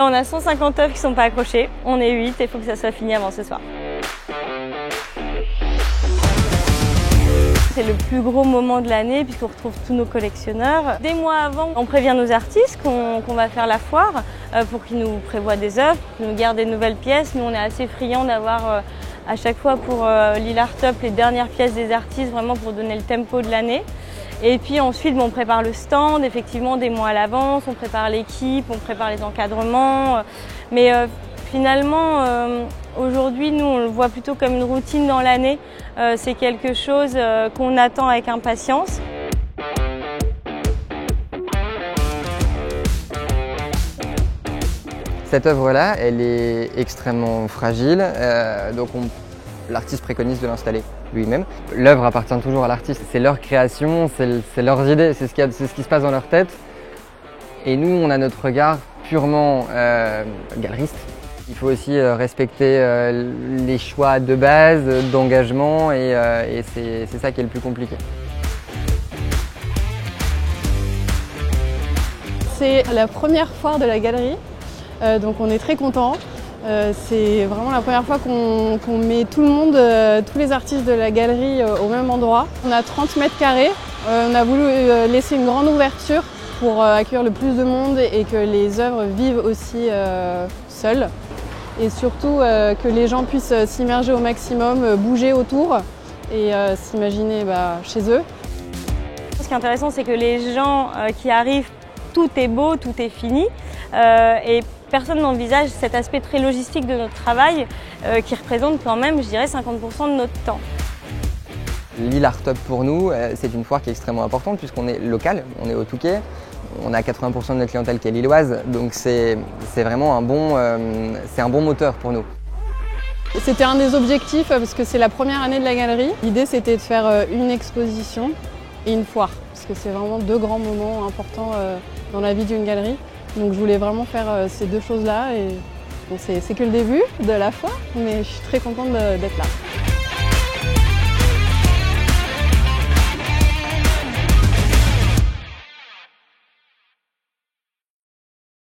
On a 150 œuvres qui ne sont pas accrochées, on est 8 et il faut que ça soit fini avant ce soir. C'est le plus gros moment de l'année puisqu'on retrouve tous nos collectionneurs. Des mois avant, on prévient nos artistes qu'on va faire la foire pour qu'ils nous prévoient des œuvres, qu'ils nous gardent des nouvelles pièces. Nous, on est assez friands d'avoir à chaque fois pour Lille Art Up les dernières pièces des artistes vraiment pour donner le tempo de l'année. Et puis ensuite, on prépare le stand, effectivement, des mois à l'avance, on prépare l'équipe, on prépare les encadrements. Mais finalement, aujourd'hui, nous, on le voit plutôt comme une routine dans l'année. C'est quelque chose qu'on attend avec impatience. Cette œuvre-là, elle est extrêmement fragile, donc l'artiste préconise de l'installer lui-même. L'œuvre appartient toujours à l'artiste, c'est leur création, c'est leurs idées, c'est ce qui se passe dans leur tête. Et nous, on a notre regard purement galeriste. Il faut aussi respecter les choix de base, d'engagement, et c'est ça qui est le plus compliqué. C'est la première foire de la galerie, donc on est très contents. C'est vraiment la première fois qu'on met tout le monde, tous les artistes de la galerie au même endroit. On a 30 mètres carrés, on a voulu laisser une grande ouverture pour accueillir le plus de monde et que les œuvres vivent aussi seules. Et surtout que les gens puissent s'immerger au maximum, bouger autour et s'imaginer chez eux. Ce qui est intéressant, c'est que les gens qui arrivent, tout est beau, tout est fini. Et personne n'envisage cet aspect très logistique de notre travail qui représente quand même, je dirais, 50% de notre temps. Lille Art Up pour nous, c'est une foire qui est extrêmement importante puisqu'on est local, on est au Touquet. On a 80% de notre clientèle qui est lilloise, donc c'est vraiment un bon moteur pour nous. C'était un des objectifs parce que c'est la première année de la galerie. L'idée c'était de faire une exposition et une foire, parce que c'est vraiment deux grands moments importants dans la vie d'une galerie. Donc je voulais vraiment faire ces deux choses-là et bon, c'est que le début de la foire, mais je suis très contente d'être là.